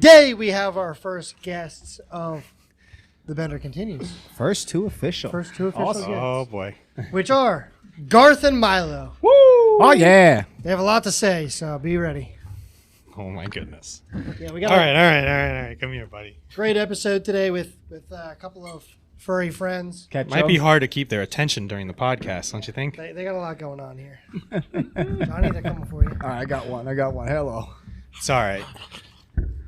today we have our first guests of The Bender Continues. First two official. Awesome. Guests. Oh, boy. Which are Garth and Milo. Woo! Oh, yeah. They have a lot to say, so be ready. Oh, my goodness. Yeah, we got All right. Come here, buddy. great episode today with a couple of furry friends. Might be hard to keep their attention during the podcast, don't you think? They got a lot going on here. Johnny, they're coming for you. All right, I got one. Hello. It's all right.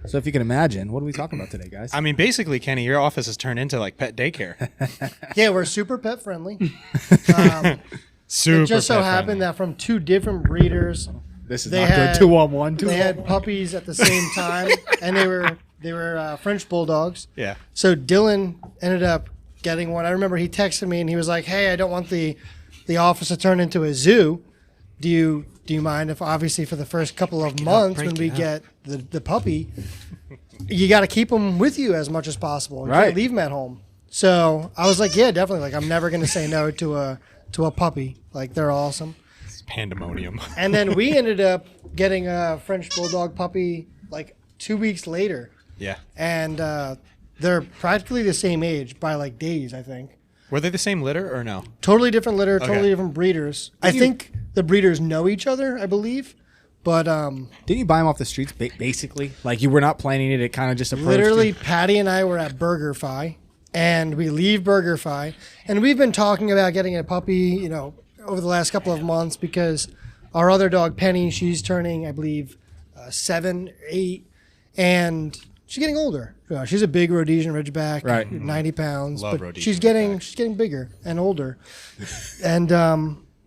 So if you can imagine, what are we talking about today, guys? I mean, basically, Kenny, your office has turned into like pet daycare. Yeah, we're super pet friendly. Super. It just so pet happened friendly. that from two different breeders, This is they not had- good. 2-on-1. they had puppies at the same time, and they were French bulldogs. Yeah. So Dylan ended up getting one. I remember he texted me and he was like, "Hey, I don't want the office to turn into a zoo. Do you mind if, obviously, for the first couple of months when we get the puppy, you got to keep them with you as much as possible. You can't leave them at home." So I was like, "Yeah, definitely. Like, I'm never going to say no to a puppy. Like, they're awesome." It's pandemonium. And then we ended up getting a French bulldog puppy like 2 weeks later. Yeah. And they're practically the same age by like days, I think. Were they the same litter or no? Totally different litter, Okay. totally different breeders. I think the breeders know each other, I believe. But Didn't you buy them off the streets, basically? Like, you were not planning it, it kind of just approached literally, you? Patty and I were at BurgerFi, and we leave BurgerFi, and we've been talking about getting a puppy, over the last couple of months because our other dog, Penny, she's turning, I believe, 7, 8, and she's getting older. She's a big Rhodesian Ridgeback, Right. 90 pounds, Love but Rhodesian she's getting bigger and older, and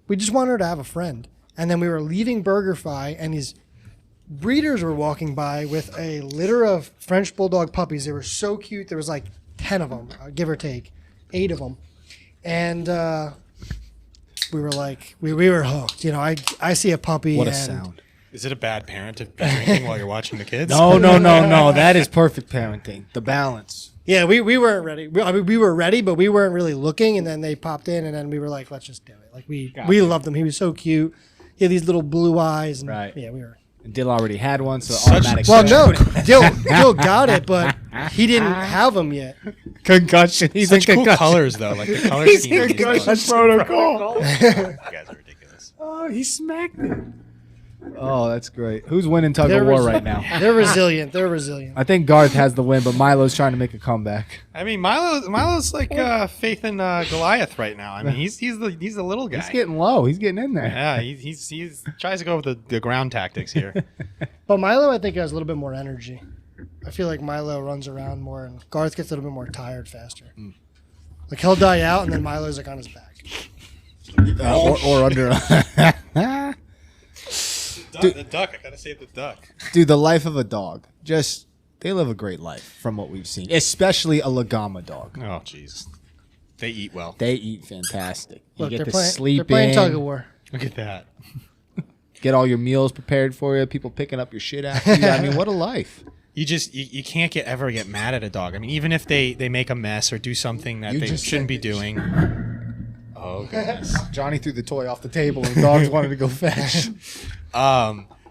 we just wanted her to have a friend. And then we were leaving BurgerFi, and these breeders were walking by with a litter of French Bulldog puppies. They were so cute. There was like 10 of them, give or take, 8 of them. And we were like, we were hooked. I see a puppy. What a and sound. Is it a bad parent to be drinking while you're watching the kids? No. That is perfect parenting. The balance. Yeah, we weren't ready. We were ready, but we weren't really looking. And then they popped in, and then we were like, let's just do it. Like, we loved him. He was so cute. He had these little blue eyes. And Right. Yeah, we were. And Dill already had one, so Such- automatic. Well, no, Dill got it, but he didn't have them yet. Concussion. He's Such in cool concussion. colors, though. Like the color scheme. of these dogs. protocol. You guys are ridiculous. Oh, he smacked it. Oh, that's great. Who's winning tug of war right now? They're resilient. I think Garth has the win, but Milo's trying to make a comeback. I mean, Milo's like faith in Goliath right now. I mean, he's the little guy. He's getting low. He's getting in there. Yeah, he's tries to go with the ground tactics here. But Milo, I think, has a little bit more energy. I feel like Milo runs around more, and Garth gets a little bit more tired faster. Like, he'll die out, and then Milo's like on his back. Or under. The duck. I gotta save the duck. Dude, the life of a dog. They live a great life from what we've seen, especially a Lagama dog. Oh, jeez. They eat well. They eat fantastic. You Look, get they're to playing, sleep they're playing in, tug of war. Look at that. get all your meals prepared for you, people picking up your shit after you. I mean, what a life. You can't ever get mad at a dog. I mean, even if they make a mess or do something that they shouldn't be doing. Oh, goodness. Johnny threw the toy off the table and dogs wanted to go fetch.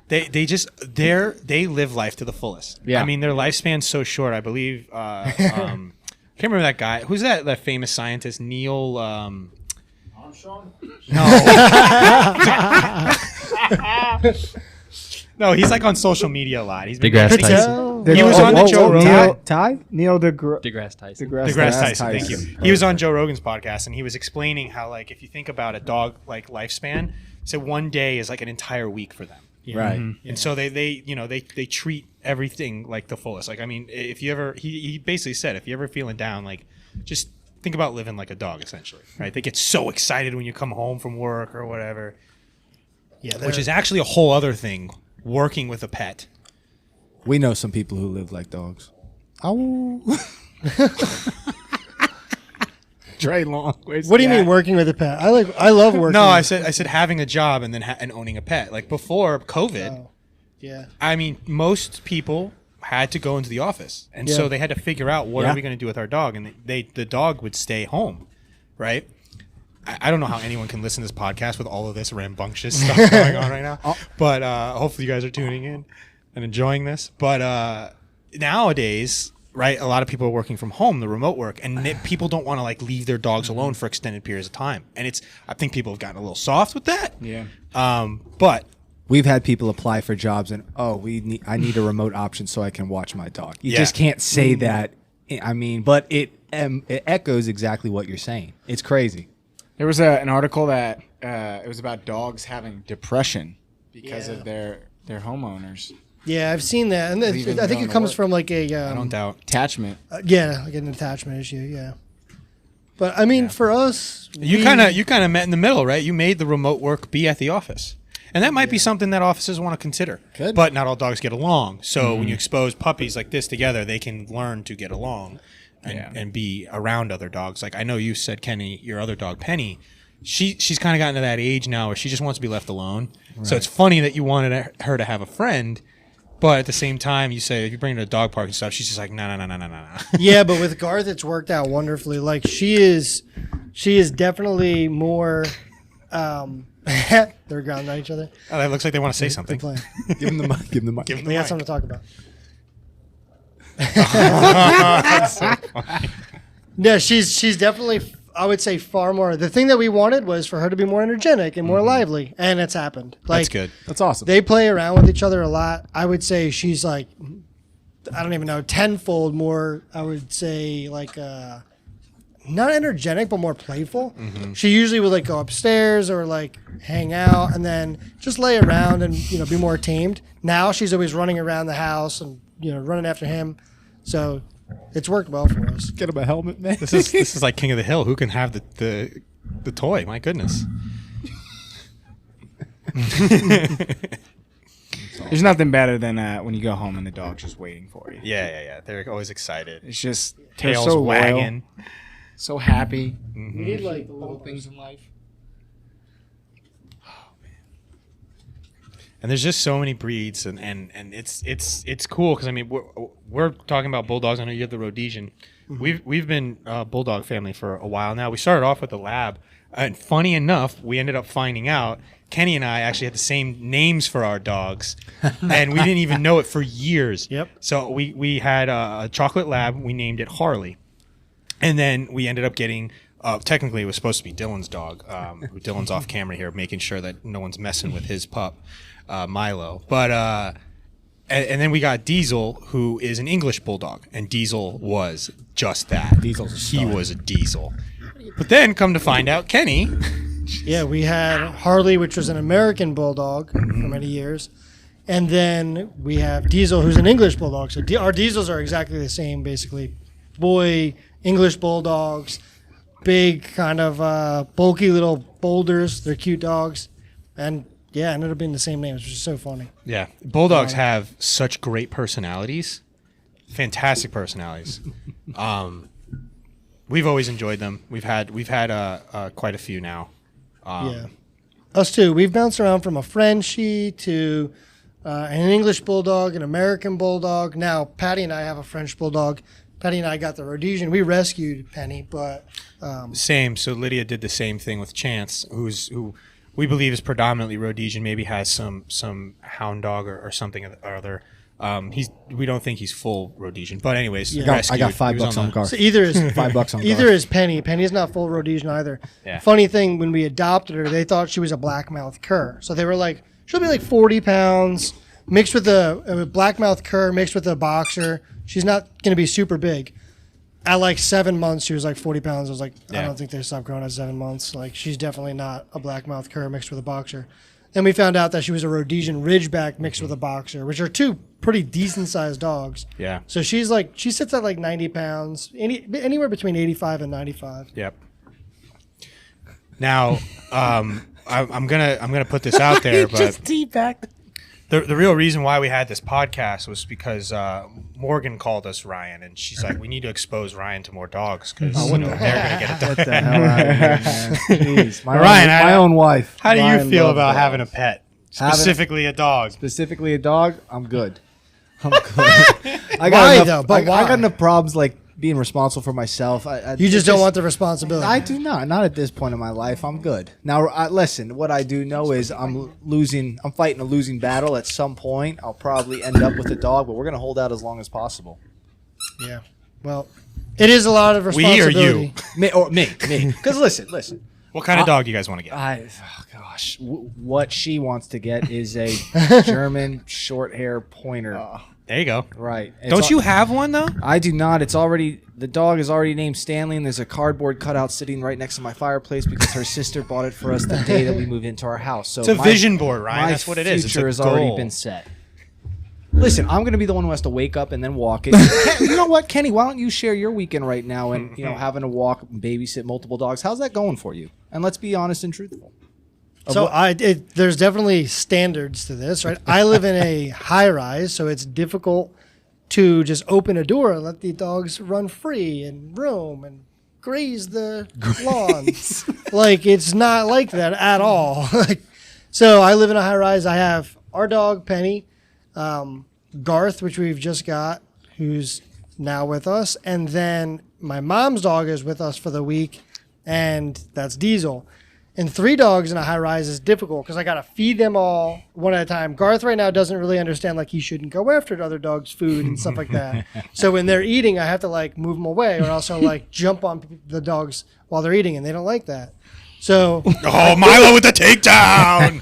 They live life to the fullest. Yeah. I mean, their lifespan's so short. I believe. Can't remember that guy. Who's that famous scientist? Neil. Armstrong. No. No, he's like on social media a lot. He's been DeGrasse he's- Tyson. He was on the Joe Rogan. Neil DeGrasse Tyson. DeGrasse Tyson, thank you. He was on Joe Rogan's podcast, and he was explaining how, like, if you think about a dog like lifespan, so one day is like an entire week for them. Right. And so they treat everything like the fullest. Like, I mean, if you ever, he basically said, if you're ever feeling down, like, just think about living like a dog, essentially, right? They get so excited when you come home from work or whatever. Yeah, Which is actually a whole other thing, working with a pet. We know some people who live like dogs. Ow. Dre Long. What do you mean working with a pet? I love working. No, with I said having a job and then and owning a pet. Like before COVID, Oh, yeah. I mean, most people had to go into the office, and so they had to figure out what are we going to do with our dog, and the dog would stay home, right? I don't know how anyone can listen to this podcast with all of this rambunctious stuff going on right now, but hopefully you guys are tuning in and enjoying this. But nowadays, right, a lot of people are working from home, the remote work, and people don't want to like leave their dogs alone for extended periods of time. And I think people have gotten a little soft with that. Yeah. But We've had people apply for jobs and I need a remote option so I can watch my dog. You just can't say that. I mean, but it echoes exactly what you're saying. It's crazy. There was an article that it was about dogs having depression because of their homeowners. Yeah, I've seen that, and I think it comes from like a I don't doubt attachment. Yeah, like an attachment issue. Yeah, but I mean, for us, you kind of met in the middle, right? You made the remote work be at the office, and that might be something that offices want to consider. Could. But not all dogs get along. So when you expose puppies like this together, they can learn to get along and be around other dogs. Like I know you said, Kenny, your other dog Penny. She's kind of gotten to that age now where she just wants to be left alone. Right. So it's funny that you wanted her to have a friend. But at the same time, you say if you bring her to a dog park and stuff, she's just like, no. Yeah, but with Garth, it's worked out wonderfully. Like she is definitely more. They're grounding on each other. Oh, that looks like they want to say something. Give them the mic. Give them the mic. We got something to talk about. That's so funny. Yeah, she's definitely, I would say, far more. The thing that we wanted was for her to be more energetic and more lively, and it's happened. Like, That's good. That's awesome. They play around with each other a lot. I would say she's like, I don't even know, tenfold more. I would say like not energetic, but more playful. She usually would like go upstairs or like hang out and then just lay around and be more tamed. Now she's always running around the house and running after him. So it's worked well for us. Get him a helmet, man. This is like King of the Hill. Who can have the toy? My goodness. There's nothing better than when you go home and the dog's just waiting for you. Yeah. They're always excited. It's just Tails so wagging. loyal, so happy. We need like The little things in life. And there's just so many breeds, and it's cool because I mean we're talking about bulldogs. I know you have the Rhodesian. We've been a bulldog family for a while now. We started off with a lab, and funny enough, we ended up finding out Kenny and I actually had the same names for our dogs, and we didn't even know it for years. Yep. So we had a chocolate lab. We named it Harley, and then we ended up getting. Technically, it was supposed to be Dylan's dog. Dylan's off camera here, making sure that no one's messing with his pup. Milo, but and then we got Diesel, who is an English bulldog, and Diesel was just that. He was a Diesel. But then, come to find out, Kenny. Yeah, we had Harley, which was an American bulldog for many years, and then we have Diesel, who's an English bulldog. So our Diesels are exactly the same, basically. Boy, English bulldogs, big kind of bulky little boulders. They're cute dogs, and yeah, ended up being the same names, which is so funny. Yeah, bulldogs have such great personalities, fantastic personalities. We've always enjoyed them. We've had quite a few now. Yeah, us too. We've bounced around from a Frenchie to an English bulldog, an American bulldog. Now Patty and I have a French bulldog. Patty and I got the Rhodesian. We rescued Penny, but same. So Lydia did the same thing with Chance, who we believe is predominantly Rhodesian. Maybe has some hound dog or something or other. We don't think he's full Rhodesian, but anyways, I got $5 on Garth. So either is $5 on either Garth. is Penny. Penny's not full Rhodesian either. Yeah. Funny thing, when we adopted her, they thought she was a black-mouthed cur. So they were like, she'll be like 40 pounds, mixed with a black-mouthed cur, mixed with a boxer. She's not going to be super big. At like 7 months, she was like 40 pounds. I was like, I don't think they stopped growing at 7 months. Like, she's definitely not a black-mouthed cur mixed with a boxer. Then we found out that she was a Rhodesian Ridgeback mixed with a boxer, which are two pretty decent-sized dogs. Yeah. So she sits at like 90 pounds, anywhere between 85 and 95. Yep. Now, I'm gonna put this out there, but the real reason why we had this podcast was because Morgan called us Ryan, and she's like, we need to expose Ryan to more dogs because they're gonna get it done. What the hell out of here, man. Jeez. Ryan, my own wife. How do you Ryan feel loves about dogs. having a pet, specifically a dog? Specifically a dog? I'm good. I Why, got enough, though? But I why? got enough problems like being responsible for myself. You just don't want the responsibility. I do not at this point in my life. I'm good. Now, listen, what I do know is I'm fighting a losing battle. At some point, I'll probably end up with a dog, but we're going to hold out as long as possible. Yeah. Well, it is a lot of responsibility. We or you? Me. Because listen. What kind of dog do you guys want to get? What she wants to get is a German short hair pointer. There you go. Right. Don't you have one though? I do not. The dog is already named Stanley, and there's a cardboard cutout sitting right next to my fireplace because her sister bought it for us the day that we moved into our house. So it's a vision board, Ryan. That's what it is. My It's future a has already goal. been set. Listen, I'm going to be the one who has to wake up and then walk it. You know what, Kenny? Why don't you share your weekend right now and having to walk and babysit multiple dogs? How's that going for you? And let's be honest and truthful. So there's definitely standards to this, right? I live in a high rise, so it's difficult to just open a door and let the dogs run free and roam and graze the lawns. Like, it's not like that at all. So I live in a high rise. I have our dog, Penny, Garth, which we've just got, who's now with us. And then my mom's dog is with us for the week, and that's Diesel. And 3 dogs in a high rise is difficult because I got to feed them all one at a time. Garth right now doesn't really understand, like, he shouldn't go after other dogs' food and stuff like that. So when they're eating, I have to, like, move them away or also, like, jump on the dogs while they're eating, and they don't like that. So Milo with the takedown.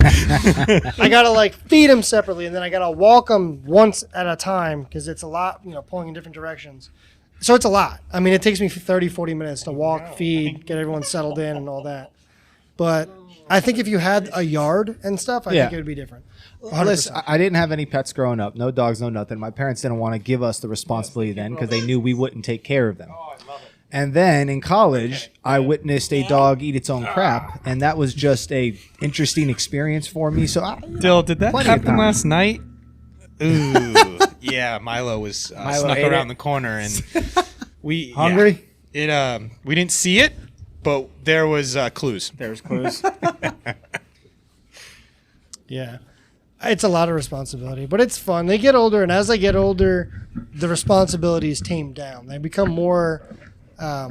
I got to, like, feed them separately, and then I got to walk them once at a time because it's a lot, pulling in different directions. So it's a lot. I mean, it takes me 30, 40 minutes to walk, feed, get everyone settled in and all that. But I think if you had a yard and stuff, I think it would be different. 100%. Listen, I didn't have any pets growing up. No dogs, no nothing. My parents didn't want to give us the responsibility then because they knew we wouldn't take care of them. And then in college, I witnessed a dog eat its own crap, and that was just a interesting experience for me. So, Dill, did that Plenty of happen time. last night? Ooh, yeah. Milo was snuck ate around it. the corner, and we Hungry? Yeah, we didn't see it, but there was clues. There's clues. Yeah. It's a lot of responsibility, but it's fun. They get older, and as they get older, the responsibilities tame down. They become more, I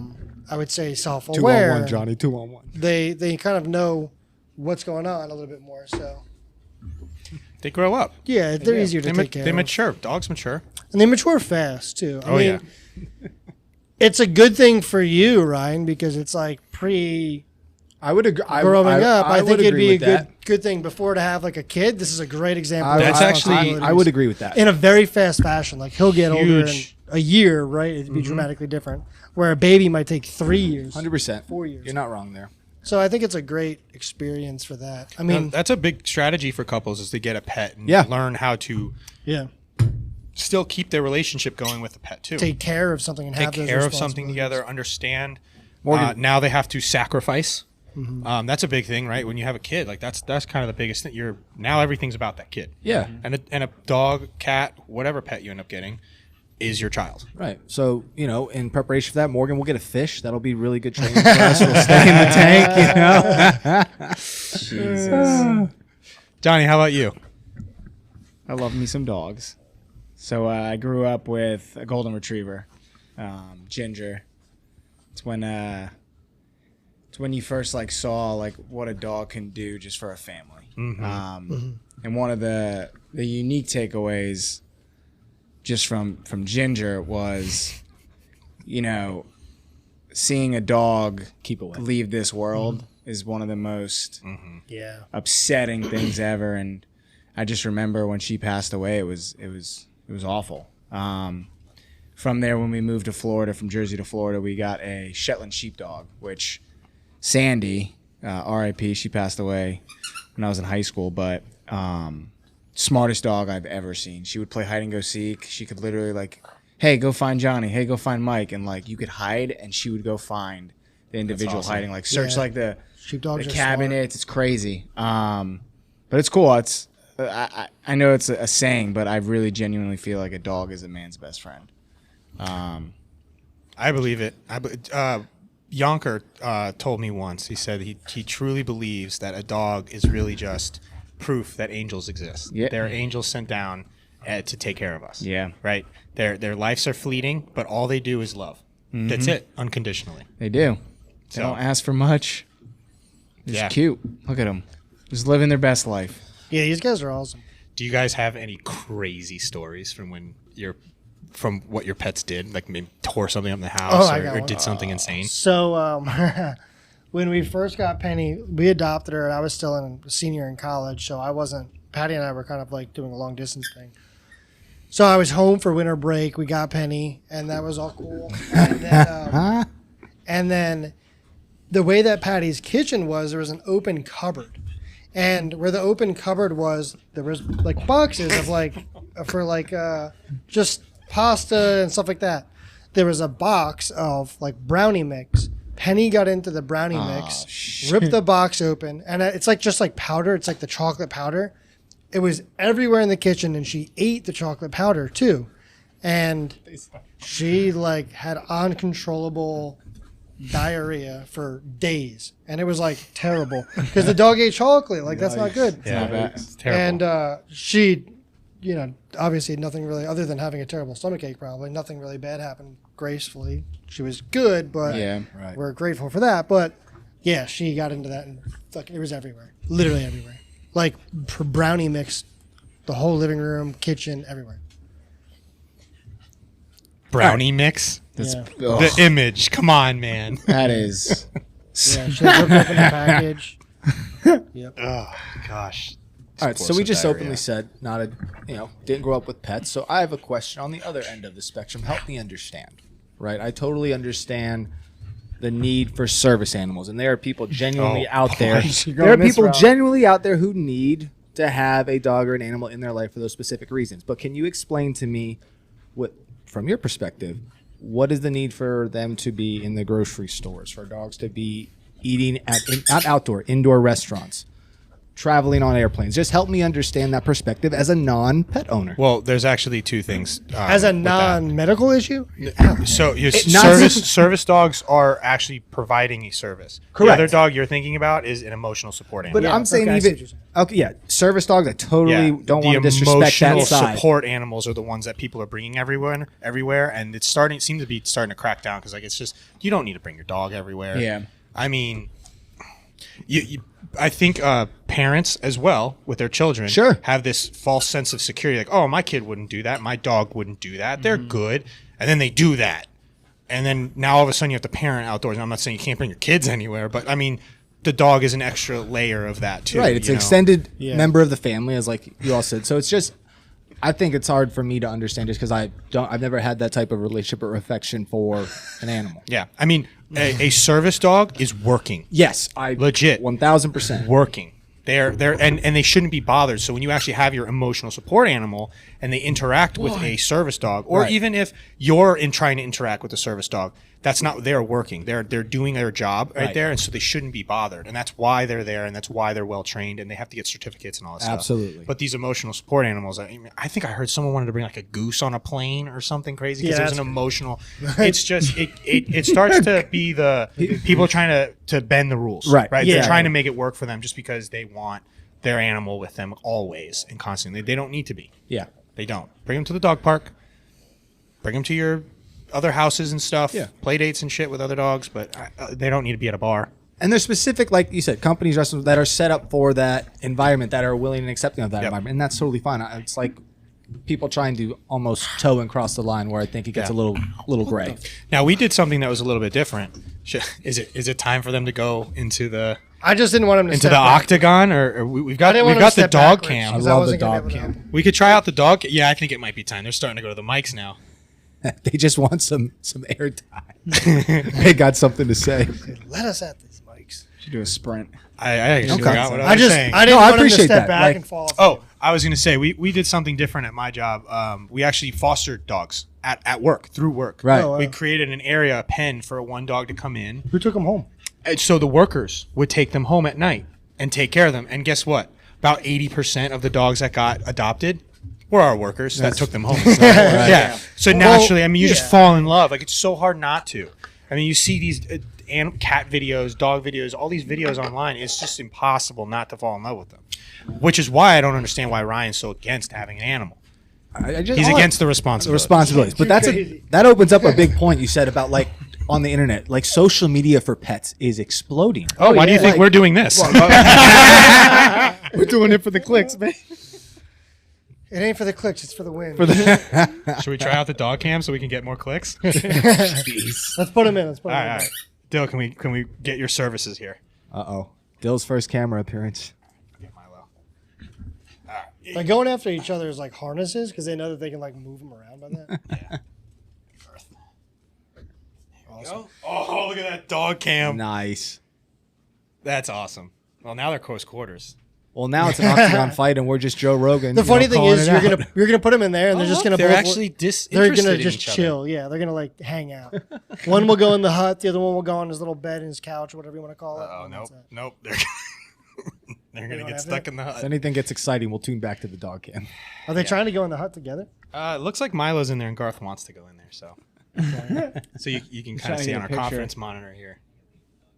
would say, self-aware. 2-on-1, Johnny, 2-on-1. They kind of know what's going on a little bit more. So They grow up. yeah, they're easier to take care They of. mature. Dogs mature. And they mature fast too. I mean, Yeah. it's a good thing for you, Ryan, because it's like I would agree. growing up. I think it'd be a that. good thing before to have like a kid. This is a great example. That's of actually- responsibilities I would agree with that. in a very fast fashion. Like he'll get older in Huge. a year, right? It'd be dramatically different. Where a baby might take 3 years, 100%. 4 years. You're not wrong there. So I think it's a great experience for that. I mean, That's a big strategy for couples is to get a pet and Yeah. learn how to yeah, still keep their relationship going with the pet too. take care of something and have Take those care of something responsibilities. together, understand. Morgan- Now they have to sacrifice. That's a big thing, right? When you have a kid, like that's kind of the biggest thing. Now everything's about that kid. Yeah. And a dog, cat, whatever pet you end up getting, is your child. Right. So, in preparation for that, Morgan will get a fish. That'll be really good training for us. We'll stay in the tank, Jesus. Johnny, how about you? I love me some dogs. So I grew up with a golden retriever, Ginger. It's when you first saw what a dog can do just for a family. And one of the unique takeaways just from Ginger was, seeing a dog Keep away. leave this world is one of the most Yeah, upsetting things ever. And I just remember when she passed away, it was awful. From there, when we moved to Florida, from Jersey to Florida, we got a Shetland sheepdog, which Sandy, R.I.P., she passed away when I was in high school, but smartest dog I've ever seen. She would play hide and go seek. She could literally hey, go find Johnny. Hey, go find Mike. And you could hide, and she would go find the individual awesome. hiding. Search Yeah. the sheepdogs are cabinets. It's crazy. But it's cool. It's I know it's a saying, but I really genuinely feel like a dog is a man's best friend. I believe it. Yonker told me once. He said he truly believes that a dog is really just proof that angels exist. Yeah. There are angels sent down to take care of us. Yeah. Right. Their lives are fleeting, but all they do is love. That's it, unconditionally. They do. They So- don't ask for much. They're Yeah. just cute. Look at them. Just living their best life. Yeah, these guys are awesome. Do you guys have any crazy stories from what your pets did? Like maybe tore something up in the house I got or one. did something insane? So when we first got Penny, we adopted her, and I was still a senior in college, so I wasn't. Patty and I were kind of like doing a long distance thing. So I was home for winter break. We got Penny, and that was all cool. And then the way that Patty's kitchen was, there was an open cupboard. And where the open cupboard was, there was like boxes of just pasta and stuff like that. There was a box of like brownie mix. Penny got into the brownie mix, ripped the box open, and it's like just like powder. It's like the chocolate powder. It was everywhere in the kitchen, and she ate the chocolate powder too. And she like had uncontrollable diarrhea for days, and it was like terrible because the dog ate chocolate. Like that's not good. Yeah, not bad. it's terrible. And she, obviously nothing really other than having a terrible stomachache. Probably nothing really bad happened gracefully. She was good, but Yeah. Right. we're grateful for that. But yeah, she got into that, and it was everywhere, literally everywhere. Like brownie mix, the whole living room, kitchen, everywhere. Brownie mix. That's, Yeah. ugh, The image. Come on, man. that is. Yeah, she ripped open the package. Yep. Oh gosh. All right, so we just diarrhea. openly said didn't grow up with pets. So I have a question on the other end of the spectrum. Help me understand, right? I totally understand the need for service animals, and there are people genuinely out there. You're There are going this people route. genuinely out there who need to have a dog or an animal in their life for those specific reasons. But can you explain to me, from your perspective, what is the need for them to be in the grocery stores, for dogs to be eating not outdoor, indoor restaurants, traveling on airplanes? Just help me understand that perspective as a non-pet owner. Well, there's actually two things. As a with that. non-medical issue, So your not- service dogs are actually providing a service. Correct. The other dog you're thinking about is an emotional support animal. But Yeah, I'm saying okay, I see what even you're saying. okay, yeah, service dogs. I totally don't the want to disrespect that emotional side. support animals are the ones that people are bringing everywhere, and it's starting to crack down because like it's just you don't need to bring your dog everywhere. Yeah. I mean, I think parents as well with their children Sure. have this false sense of security, like, oh, my kid wouldn't do that, my dog wouldn't do that, they're good, and then they do that, and then now all of a sudden you have to parent outdoors. And I'm not saying you can't bring your kids anywhere, but I mean, the dog is an extra layer of that too. Right, it's you an know? extended Yeah. member of the family, as like you all said. So it's just, I think it's hard for me to understand just because I've never had that type of relationship or affection for an animal. Yeah, I mean, a service dog is working. Yes, I Legit. 1000%. Working. They're and they shouldn't be bothered. So when you actually have your emotional support animal and they interact with a service dog, or Right. even if you're trying to interact with a service dog, that's not they're working. They're doing their job right there, and so they shouldn't be bothered. And that's why they're there, and that's why they're well trained, and they have to get certificates and all that stuff. Absolutely. But these emotional support animals, I think I heard someone wanted to bring like a goose on a plane or something crazy because Yeah, it was an that's emotional. It's just it starts to be the people trying to bend the rules. Right. Right. Yeah. They're trying to make it work for them just because they want their animal with them always and constantly. They don't need to be. Yeah. They don't. Bring them to the dog park. Bring them to your other houses and stuff. Yeah. Play dates and shit with other dogs, but they don't need to be at a bar. And there's specific, like you said, companies, restaurants that are set up for that environment, that are willing and accepting of that Yep. environment, and that's totally fine. It's like people trying to almost toe and cross the line, where I think it gets Yeah. a little gray. Now we did something that was a little bit different. Is it time for them to go into the I just didn't want him to into step the back. octagon, or we've got I didn't we've want him got to the step dog backwards, cam. 'cause I love wasn't the gonna dog be able to- cam. We could try out the dog. Yeah, I think it might be time. They're starting to go to the mics now. They just want some airtime. They got something to say. Let us at these mics. Should do a sprint. I actually Okay. forgot what I was saying. I didn't No, I want him to appreciate step that. back Like- and fall. Oh, I was going to say we did something different at my job. We actually fostered dogs at work through work. Right. Oh, We created an area, a pen for one dog to come in. Who took him home? And so the workers would take them home at night and take care of them. And guess what? About 80% of the dogs that got adopted were our workers that took them home. Yeah. So naturally, I mean, you just yeah. fall in love. Like, it's so hard not to. I mean, you see these cat videos, dog videos, all these videos online. It's just impossible not to fall in love with them. Which is why I don't understand why Ryan's so against having an animal. I just, He's all I- against the responsibility. responsibilities. But Crazy. that opens up a big point you said about like on the internet. Like social media for pets is exploding. Oh, why do you think we're doing this? We're doing it for the clicks, man. It ain't for the clicks, it's for the win. Should we try out the dog cam so we can get more clicks? Let's put him in. All right. Dill, can we get your services here? Dill's first camera appearance. Get Milo. Like going after each other is like harnesses because they know that they can like move them around by that. Yeah. Awesome. Oh, look at that dog cam. Nice. That's awesome. Well, now they're close quarters. Well, now it's an octagon fight, and we're just Joe Rogan. The funny thing is, calling you're it out. gonna put them in there, and they're just gonna. They're both, actually They're disinterested gonna in just each other. chill. Yeah, they're gonna like hang out. One will go in the hut. The other one will go on his little bed, in his couch, or whatever you want to call it. Oh, and nope. that's it. Nope. They're going to don't get have stuck that? in the hut. If anything gets exciting, we'll tune back to the dog cam. Are they trying to go in the hut together? It looks like Milo's in there and Garth wants to go in there. So you can kind trying of to see get on a our picture. conference monitor here.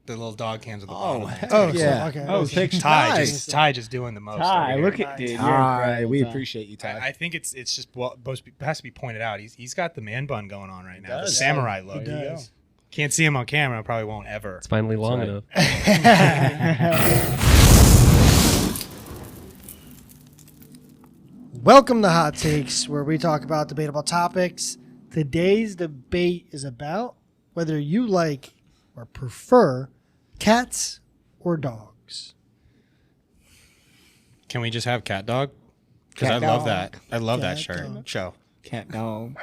The little dog cams at the bottom. Oh, yeah. okay. Oh, Okay. Ty just doing the most. Ty, over look here. at dude. Hi, we appreciate you, Ty. I think it's just it has to be pointed out. He's got the man bun going on right now. The does. samurai He look. does. Can't see him on camera. Probably won't ever. It's finally long enough. Welcome to Hot Takes, where we talk about debatable topics. Today's debate is about whether you like or prefer cats or dogs. Can we just have cat dog? Because Cat I love dog. that. I love that Cat shirt. dog. Show. Cat dog.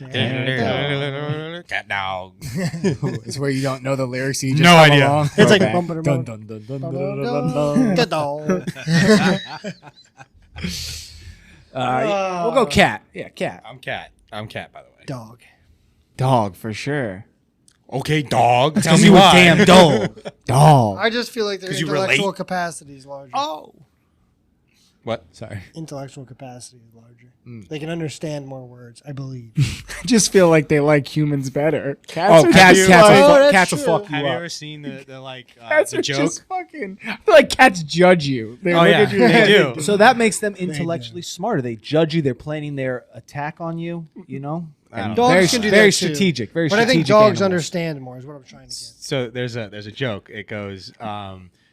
Cat dog. It's where you don't know the lyrics. You just No hum idea. along. It's like Throwback. bumper to Dun, bumper. dun, dun, dun, dun, dun, dun, dun. Good dog. We'll go cat. Yeah, cat. I'm cat. I'm cat, by the way. Dog. Dog for sure. Okay, dog. Tell me you a why. damn dog. Dog. I just feel like their 'Cause you intellectual relate? capacity is larger. Oh. What? Sorry. Intellectual capacity is larger. They can understand more words, I believe. I just feel like they like humans better. Cats Oh, are cats, just cats, like- will, that's cats will true. fuck you Have you up. ever seen the Cats the are joke? just fucking. I feel like cats judge you. They look yeah, at you. and they do. So that makes them intellectually smarter. They judge you. They're planning their attack on you. You know, don't Dogs very, can do very that too. strategic. Very But I strategic. think dogs animals. understand more is what I'm trying to get. So there's a joke. It goes,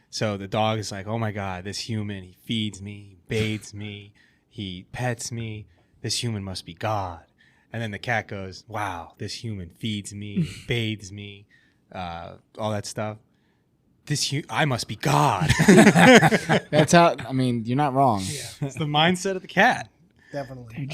so the dog is like, oh my god, this human, he feeds me, he bathes me, he pets me. This human must be God. And then the cat goes, wow, this human feeds me, bathes me, all that stuff. I must be God. That's how. I mean, you're not wrong. It's the mindset of the cat. Definitely.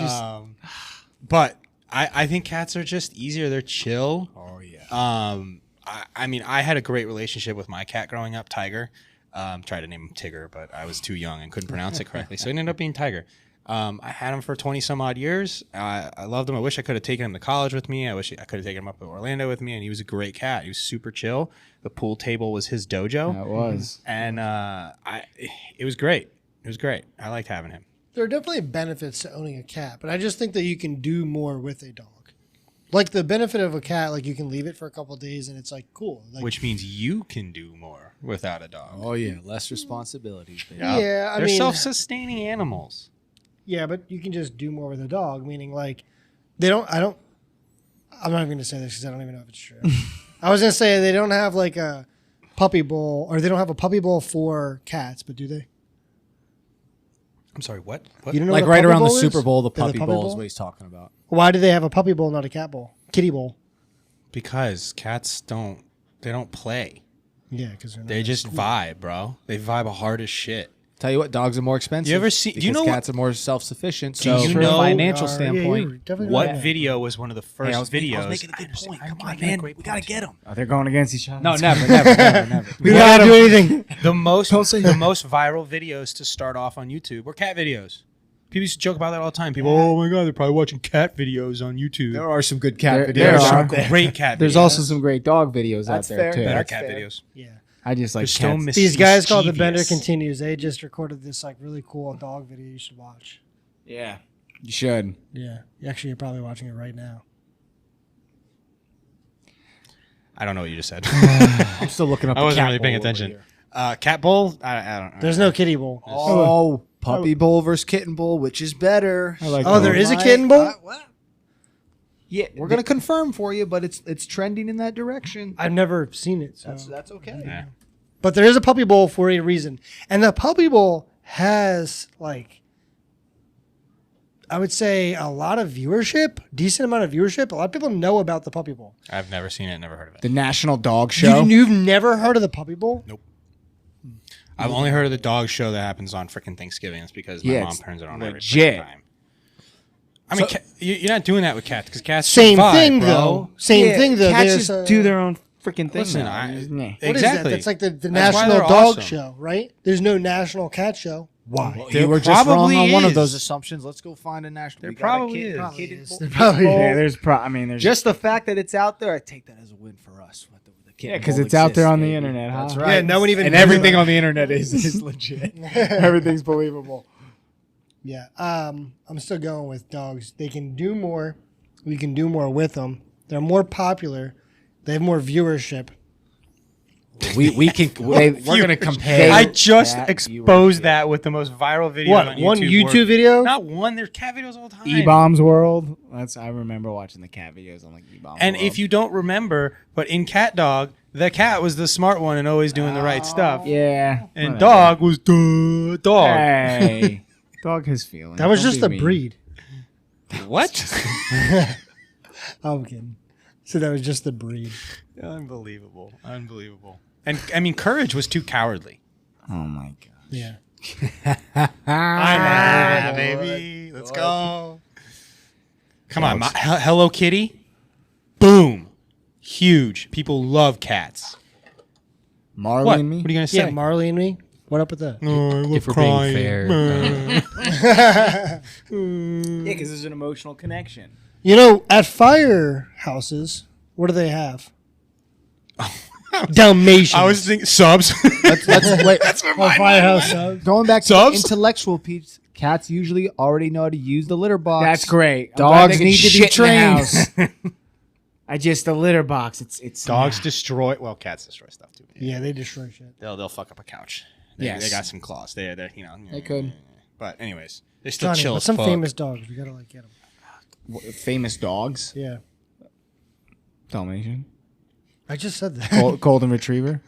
But I think cats are just easier. They're chill. Oh yeah. I mean, I had a great relationship with my cat growing up, Tiger. Tried to name him Tigger, but I was too young and couldn't pronounce it correctly, so it ended up being Tiger. I had him for 20 some odd years. I loved him. I wish I could have taken him to college with me. I wish I could have taken him up to Orlando with me, and he was a great cat. He was super chill. The pool table was his dojo, That was. and it was great. It was great. I liked having him. There are definitely benefits to owning a cat, but I just think that you can do more with a dog. Like the benefit of a cat, like you can leave it for a couple of days and it's like cool. Like, Which means you can do more without a dog. Oh yeah. Less responsibilities. Baby. yeah, I They're mean, self-sustaining animals. yeah, but you can just do more with a dog. Meaning, like I'm not even going to say this because I don't even know if it's true. I was going to say they don't have like a puppy bowl, or they don't have a puppy bowl for cats, but do they? I'm sorry, what? You don't know Like what a right puppy around the bowl is? Super Bowl, the They're puppy bowl is what he's talking about. Why do they have a puppy bowl, not a cat bowl? Kitty bowl. Because cats don't play. Yeah, because they're not. They just vibe, bro. They vibe hard as shit. Tell you what, dogs are more expensive. You ever see- do you because know what- cats are more self-sufficient. Do So you from a know- financial Yeah, standpoint, you're definitely What right. video was one of the first videos? I was making a good point. Come on, man. We gotta get them. Oh, they're going against each other. No, never. We don't gotta do anything. The most viral videos to start off on YouTube were cat videos. People used to joke about that all the time. People, oh my god, they're probably watching cat videos on YouTube. There are some good cat There videos. are. out there. Great cat videos. There's also some great dog videos That's out there fair. too. better That's cat fair. videos. Yeah. I just like They're so cats. These guys called The Bender mischievous. Continues. They just recorded this like really cool dog video you should watch. Yeah, you should. Yeah. Actually, you're probably watching it right now. I don't know what you just said. I'm still looking up. I the wasn't cat really paying bowl over attention. here. Cat bowl? I don't know. There's no kitty bowl. Oh, puppy bowl versus kitten bowl, which is better? I like Oh, there is a kitten bowl? What? Yeah, we're gonna confirm for you, but it's trending in that direction. I've never seen it. So. That's okay. Yeah. But there is a puppy bowl for a reason. And the puppy bowl has, like, I would say a lot of viewership, decent amount of viewership. A lot of people know about the puppy bowl. I've never seen it, never heard of it. The National Dog Show. You've never heard of the puppy bowl? Nope. I've only heard of the dog show that happens on freaking Thanksgiving. It's because my mom it's turns it on every legit. freaking time. I mean, you're not doing that with cats because cats Same survive, thing, bro. though. Same thing, though. Cats There's, just do their own freaking thing. Listen, now. I- Yeah. What is that? Exactly. That's like the That's why national they're dog awesome. show, right? There's no national cat show. Why? There You were just wrong probably on one of is. those assumptions. Let's go find a national. There we got a probably kid- is. kid- Yes, there probably bowl. Yeah, there's Just the fact that it's out there, I take that as a win for us. The kid Yeah, 'cause bowl it's out there exists, on the baby. internet, huh? That's right. Yeah, no one even and knows everything about on the internet is legit. Everything's believable. Yeah, I'm still going with dogs. They can do more. We can do more with them. They're more popular. They have more viewership. We can. We're gonna compare. I just that exposed that with the most viral video What? on YouTube. One where- YouTube video? Not one. There's cat videos all the time. E-Bombs World. I remember watching the cat videos on like E-Bombs And World. if you don't remember, but in Cat Dog, the cat was the smart one and always doing the right stuff. yeah, And whatever. dog was the dog. Hey, dog has feelings. That was Don't just be a mean. breed. What? I'm kidding. So that was just the breed. Unbelievable. Unbelievable. And I mean, Courage was too cowardly. Oh my god. Yeah. I'm baby. Let's go. Come on. Hello Kitty. Boom. Huge. People love cats. Marley What? and me. What are you going to Yeah, say? Marley and me. What up with that? If we're being fair, Yeah, because there's an emotional connection. You know, at firehouses, what do they have? Dalmatians. I was thinking subs. Let's wait. That's where Oh, mine firehouse went. subs. Going back to Subs? the intellectual piece, cats usually already know how to use the litter box. That's great. I'm Dogs glad they can need to be shit in the trained. house. I just the litter box. It's Dogs destroy. Well, cats destroy stuff too. Yeah, they destroy shit. They'll fuck up a couch. They, Yes. they got some claws. They They could. But anyways, they're still Johnny, chill but as some fuck. famous dogs. We gotta like get them. famous dogs. Yeah, Dalmatian. I just said that. Golden Retriever.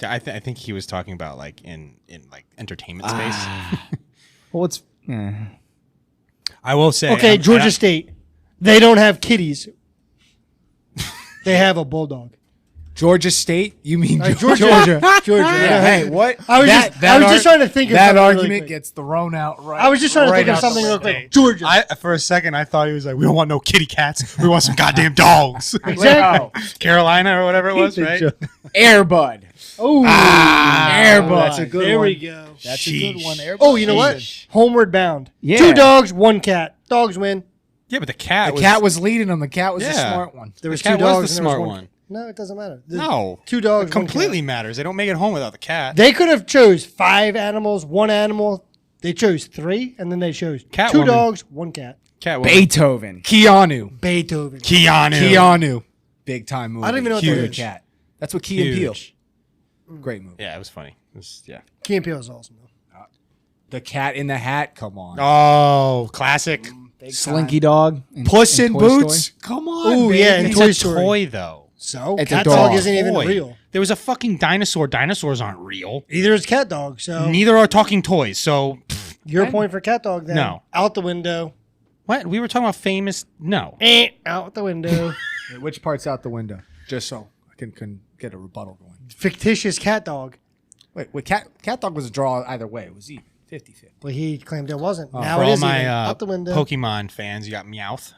I think he was talking about like in like entertainment space. Well, it's yeah. I will say. Okay, I'm- Georgia State. They don't have kitties. They have a bulldog. Georgia State. You mean Georgia. Georgia. Yeah, hey, what? I was just trying to think of that something really argument quick. gets thrown out right. I was just trying to right think of out the something real window. quick. Georgia. For a second, I thought he was like, "We don't want no kitty cats. We want some goddamn dogs." Exactly. Carolina or whatever it was, right? Airbud. Oh, Airbud. That's a good there one. we go. That's a good one. Oh, you know what? Homeward Bound. Yeah. 2 dogs, 1 cat. Dogs win. Yeah, but the cat. The cat was leading them. The cat was the Yeah. smart one. There was cat 2 was dogs. the and there smart was one. No, it doesn't matter. No, 2 dogs. it 1 completely cat. matters. They don't make it home without the cat. They could have chose 5 animals, 1 animal. They chose 3, and then they chose 2 Catwoman. dogs, 1 cat. Cat was Beethoven. Keanu. Beethoven. Keanu. Big time movie. I don't even know what that Huge is. cat. That's what Key and Peele. Huge. Great movie. Yeah, it was funny. It was, yeah. Key and Peele is awesome, though. The Cat in the Hat. Come on. Oh, classic. Slinky Dog. Puss in Toy Boots. Story. Come on. Ooh, baby. yeah, and It's Toy a Story. toy though. So, It's a cat dog. dog isn't even Toy. real. There was a fucking dinosaur. Dinosaurs aren't real. Either is cat dog. So, Neither are talking toys. So your point for cat dog then. No. Out the window. what? We were talking about famous. No. Out the window. Wait, which part's out the window? Just so I can get a rebuttal going. Fictitious cat dog. Wait, cat dog was a draw either way. It was even 50-50. Well, he claimed it wasn't. For Now it all is my even. Out the window. Pokemon fans, you got Meowth.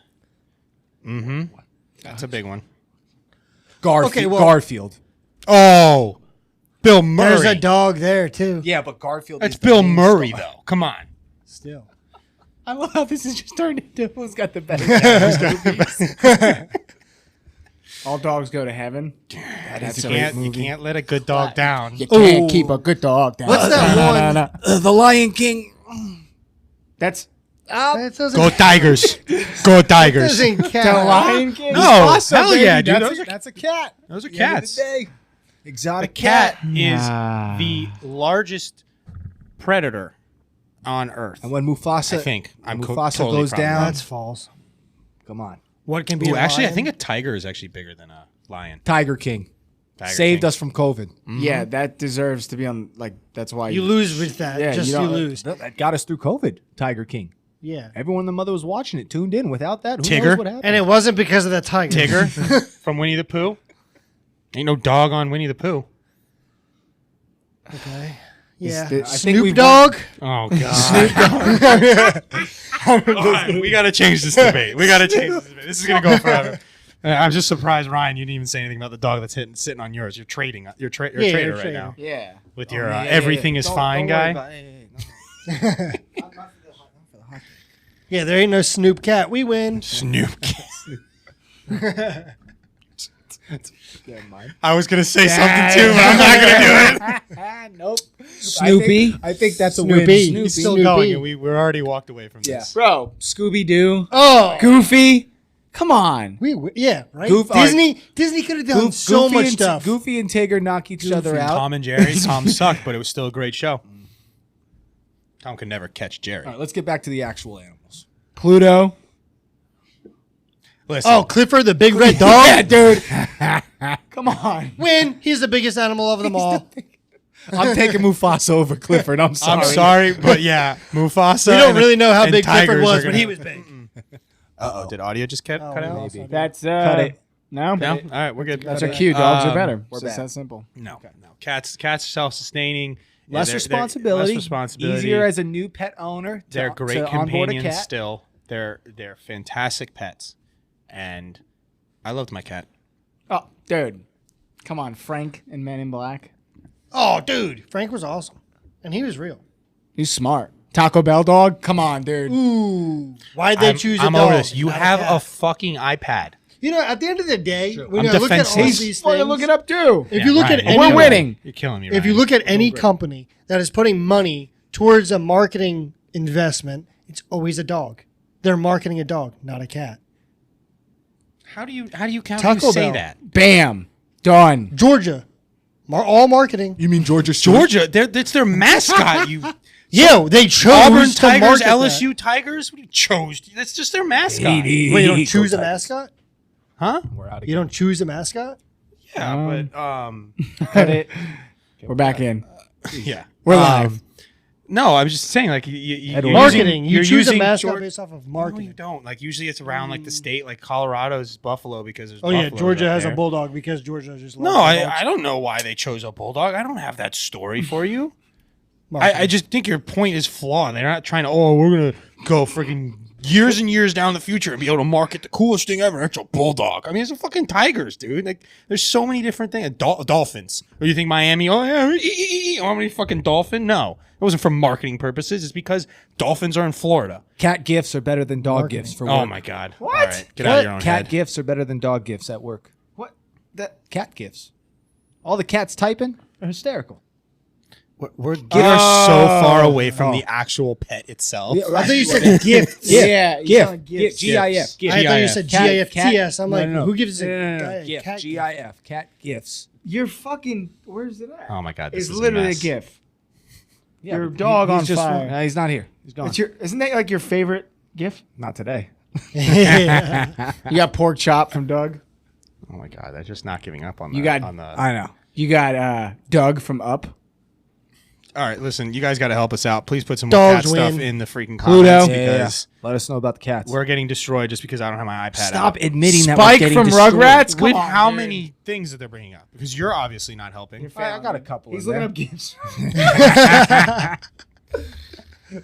Mm-hmm. That's a big one. Garfield. Okay, well- Garfield. Oh, Bill Murray. There's a dog there, too. Yeah, but Garfield. That's is the Bill main Murray, star. though. Come on. Still. I love how this is just turned into who's got the better. All dogs go to heaven. That's You can't let a good dog down. You can't keep a good dog down. What's that one? The Lion King. That's That doesn't, Go Tigers. Go Tigers. doesn't the count. Lion King. No, Awesome, hell baby. yeah, dude. That's a cat. Those are At the end of cats. the day. The Exotic cat is Ah. the largest predator on Earth. And when Mufasa, I think. I'm Mufasa totally goes probably down. wrong. That's false. Come on. What can be Ooh, a actually, I lion? think a tiger is actually bigger than a lion. Tiger King. Tiger Saved King. us from COVID. Yeah, that deserves to be on. Like that's why you lose with that. Yeah, Just you you don't- lose. That got us through COVID. Tiger King. Yeah. Everyone and the mother was watching it, tuned in. Without that, who Tigger? knows what happened? And it wasn't because of the tiger. Tigger from Winnie the Pooh. Ain't no dog on Winnie the Pooh. Okay. Yeah. I think Snoop we've Dogg. Oh God. All right, we gotta change this debate. This is gonna go forever. I'm just surprised, Ryan. You didn't even say anything about the dog that's sitting on yours. You're trading. You're a trader you're right trading. now Yeah. with your everything is fine guy. Yeah, there ain't no Snoop Cat. We win. Snoop. I was gonna say something too, but I'm not gonna do it. Nope. Snoopy. I think that's a Snoopy. win. He's still Snoopy. going, and we're already walked away from Yeah. this. Bro, Scooby Doo, Oh, Goofy. Come on. yeah, right. Goof- Disney could have done so much stuff. Goofy and Tigger knock each other out. Tom and Jerry. Tom sucked, but it was still a great show. Tom could never catch Jerry. All right, let's get back to the actual animals. Pluto. Listen, Oh, Clifford, the big red dog. Yeah, dude. Come on. Win. He's the biggest animal of them all. I'm taking Mufasa over Clifford. I'm sorry. I'm sorry, but yeah, Mufasa. We don't and- really know how and big Clifford tigers was, are but gonna- he was big. Uh-oh, did audio just cut out? no. Maybe. That's Cut it. No. No? All right, we're good. That's our cue. Dogs are better. We're It's just bad. that simple. No. Cats are self-sustaining. Yeah, Less they're responsibility. Less responsibility. Easier as a new pet owner. They're to great onboard a companions cat. still. They're fantastic pets. And I loved my cat. Oh, dude. Come on, Frank and Men in Black. Oh, dude, Frank was awesome, and he was real. He's smart. Taco Bell dog. Come on, dude. Ooh, why'd they choose a I'm dog? over this. You not have cat? a fucking iPad. You know, at the end of the day, when I'm you look at all defensive. these Well, things, look it up too. if you look Ryan, at you're any, We're killing me. winning. You're killing me, if you Ryan. look at any company that is putting money towards a marketing investment, it's always a dog. They're marketing a dog, not a cat. How do you count Taco you say Bell. that? Bam. Done. Georgia, all marketing. You mean Georgia Stewart? Georgia, it's their mascot. You Yeah, they chose Auburn to Tigers, market LSU Tigers. What do you chose? That's just their mascot. That. Wait, you don't choose a mascot? Huh? We're out of You don't choose a mascot? Yeah, but Cut it. We're back in. yeah, We're live. No, I was just saying, like you Marketing. You choose a using mascot Geor- based off of No, marketing. you don't. Like usually it's around like the state, like Colorado's Buffalo because there's. Oh yeah, buffaloes Georgia up has there. a bulldog because Georgia just No, loves the I dogs. don't know why they chose a bulldog. I don't have that story for you. Marketing. I just think your point is flawed. They're not trying to. Oh, we're gonna go freaking years and years down the future and be able to market the coolest thing ever. It's a bulldog. I mean, it's a fucking tigers, dude. Like, there's so many different things. Dolphins. Or you think Miami? Oh yeah, how many fucking dolphin? No, it wasn't for marketing purposes. It's because dolphins are in Florida. Cat gifts are better than dog Marketing. gifts for work. Oh my god. What? All right, get out of your own Cat head. gifts are better than dog gifts at work. What? Cat gifts. All the cats typing are hysterical. We're getting so far away from the actual pet itself. I thought you said gifts. Yeah. GIF. GIF. I thought you said Cat- GIFTS. I'm like, no. who gives a No. guy a cat gift? GIF. Cat gifts. You're fucking. Where's it at? Oh my god, this It's is literally a mess. GIF. Yeah, Your but dog he's on just, fire. No, he's not here. He's gone. Isn't that like your favorite GIF? Not today. Yeah. You got pork chop from Doug. Oh my god, they're just not giving up on You that. got- on the. I know. You got Doug from Up. All right, listen, you guys got to help us out. Please put some more Dogs cat stuff win. in the freaking Pluto. comments Yeah. because Let us know about the cats. we're getting destroyed just because I don't have my iPad Stop out. admitting that Spike we're getting from destroyed. Rugrats? Come With on, how dude. many things that they're bringing up? Because you're obviously not helping. I got a couple. He's in looking there. up GIFs.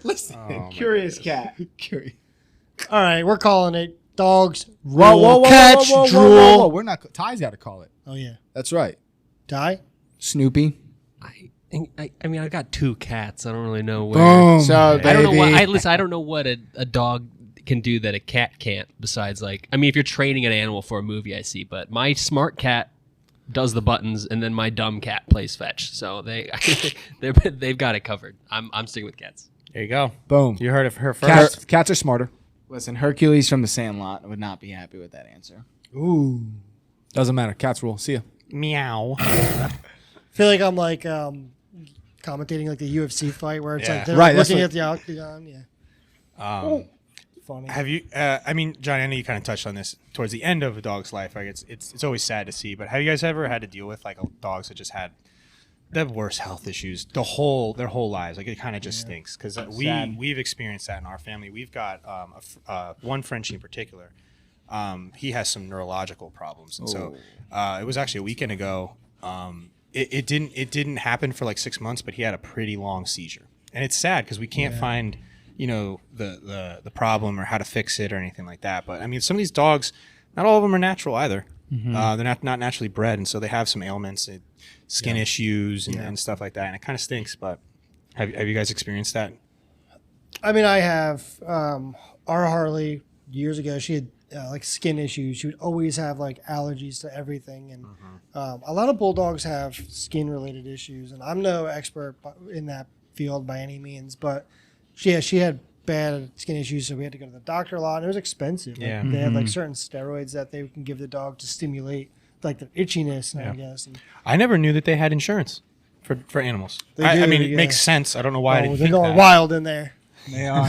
Listen. Curious cat. All right, we're calling it dogs. Whoa, Rule, whoa, whoa, cats, whoa, whoa, drool. whoa, whoa. We're not. Ty's got to call it. Oh yeah, That's right. die. Snoopy. I mean, I've got 2 cats. I don't really know where. Boom. So, I don't know what. baby. Listen, I don't know what a dog can do that a cat can't. Besides, like, I mean, if you're training an animal for a movie, I see. But my smart cat does the buttons, and then my dumb cat plays fetch. So they've got it covered. I'm sticking with cats. There you go. Boom. You heard it her first. Cats are smarter. Listen, Hercules from the Sandlot would not be happy with that answer. Ooh, Doesn't matter. Cats rule. See ya. Meow. I feel like I'm like commentating like the UFC fight where it's Yeah. like they're Right, that's looking what- at the octagon. Yeah. funny. Have you? I mean, John, I know you kind of touched on this towards the end of a dog's life. Like it's always sad to see. But have you guys ever had to deal with like dogs that just had the worst health issues their whole lives? Like it kind of just stinks because we've experienced that in our family. We've got one Frenchie in particular. He has some neurological problems, and so it was actually a weekend ago. It didn't happen for like 6 months, but he had a pretty long seizure, and it's sad because we can't find the problem or how to fix it or anything like that. But I mean, some of these dogs, not all of them are natural either. They're not naturally bred, and so they have some ailments, skin issues, and stuff like that. And it kind of stinks. But have you guys experienced that? I mean, I have. Our Harley years ago, she had like skin issues. She would always have like allergies to everything, and a lot of bulldogs have skin related issues. And I'm no expert in that field by any means, but she had bad skin issues, so we had to go to the doctor a lot, and it was expensive. Like, they had like certain steroids that they can give the dog to stimulate like the itchiness, I guess. And I never knew that they had insurance for animals. I mean, it makes sense. I don't know why I didn't they're think going that. wild in there. They are.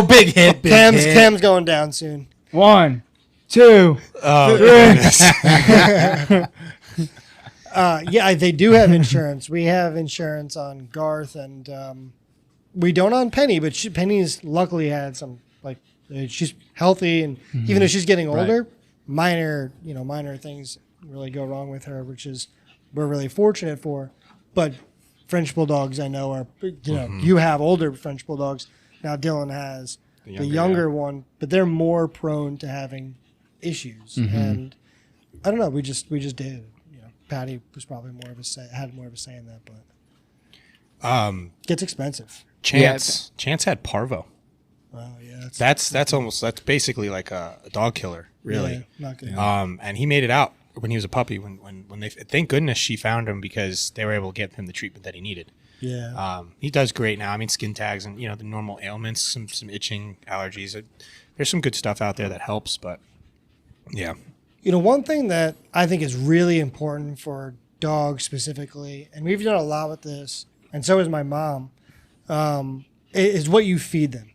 Big hit. Big hit. Cam's going down soon. 1, 2. Oh, goodness. Yeah, they do have insurance. We have insurance on Garth, and we don't on Penny, but Penny's luckily had some, like, she's healthy, and even though she's getting older, minor things really go wrong with her, which is we're really fortunate for. But French Bulldogs, I know, are, you have older French Bulldogs. Now Dylan has the younger one, but they're more prone to having issues. And I don't know, we just did. Patty was probably had more of a say in that, but gets expensive. Chance had parvo. Oh yeah, that's basically like a dog killer, really. Yeah, not good. And he made it out when he was a puppy. When they, thank goodness she found him, because they were able to get him the treatment that he needed. Yeah. He does great now. I mean, skin tags and the normal ailments, some itching, allergies. There's some good stuff out there that helps, but yeah. One thing that I think is really important for dogs specifically, and we've done a lot with this, and so is my mom, is what you feed them.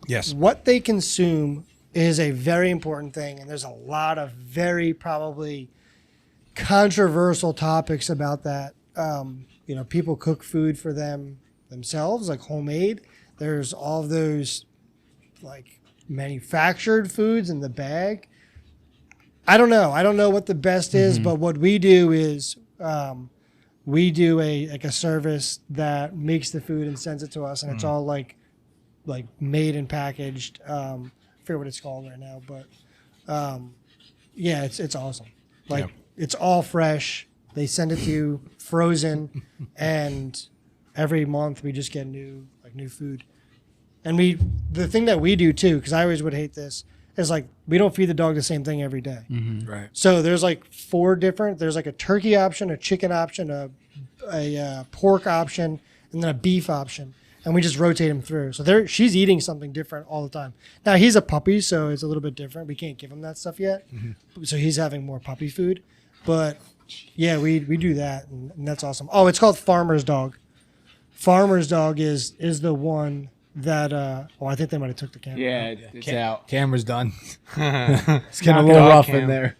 Yes. What they consume is a very important thing, and there's a lot of very probably controversial topics about that. People cook food for themselves, like homemade. There's all of those like manufactured foods in the bag. I don't know what the best is, but what we do is we do a service that makes the food and sends it to us, and it's all like made and packaged. I forget what it's called right now, but it's awesome. It's all fresh. They send it to you frozen, and every month we just get new food. And the thing that we do too, because I always would hate this, is like we don't feed the dog the same thing every day. Right. So there's like 4 different. There's like a turkey option, a chicken option, a pork option, and then a beef option, and we just rotate them through. So she's eating something different all the time. Now he's a puppy, so it's a little bit different. We can't give him that stuff yet, so he's having more puppy food. But yeah, we do that, and that's awesome. Oh, it's called Farmer's Dog. Farmer's Dog is the one that I think they might have took the camera. Yeah, it's out. Camera's done. It's getting a little rough in there.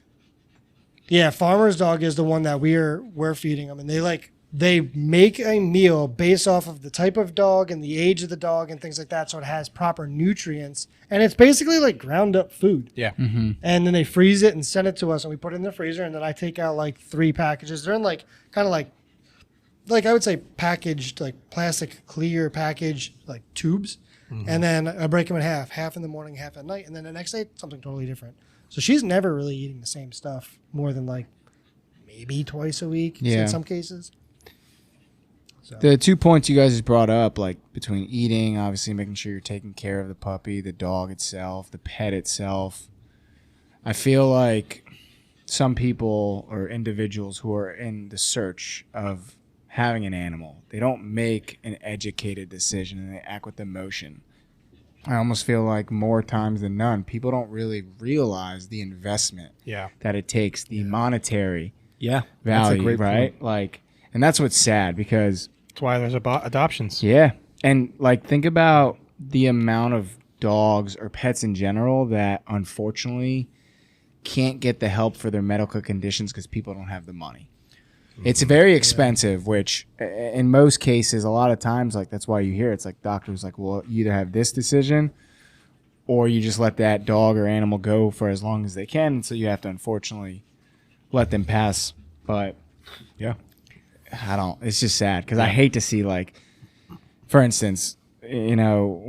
Yeah, Farmer's Dog is the one that we're feeding them, and they make a meal based off of the type of dog and the age of the dog and things like that, so it has proper nutrients, and it's basically like ground up food. Yeah. And then they freeze it and send it to us, and we put it in the freezer, and then I take out like 3 packages. They're in like kind of like I would say packaged, like plastic clear package, like tubes. And then I break them in half in the morning, half at night. And then the next day, something totally different. So she's never really eating the same stuff more than like maybe twice a week in some cases. So. The 2 points you guys just brought up, like between eating, obviously making sure you're taking care of the puppy, the dog itself, the pet itself. I feel like some people or individuals who are in the search of having an animal, they don't make an educated decision and they act with emotion. I almost feel like more times than none, people don't really realize the investment that it takes, the monetary value, that's a great right? point. And that's what's sad, because That's why there's adoptions. yeah, and think about the amount of dogs or pets in general that unfortunately can't get the help for their medical conditions because people don't have the money. It's very expensive, which in most cases, a lot of times, like that's why you hear it's like doctors like, well, you either have this decision or you just let that dog or animal go for as long as they can. So you have to unfortunately let them pass. But Yeah. it's just sad because I hate to see, like, for instance, you know,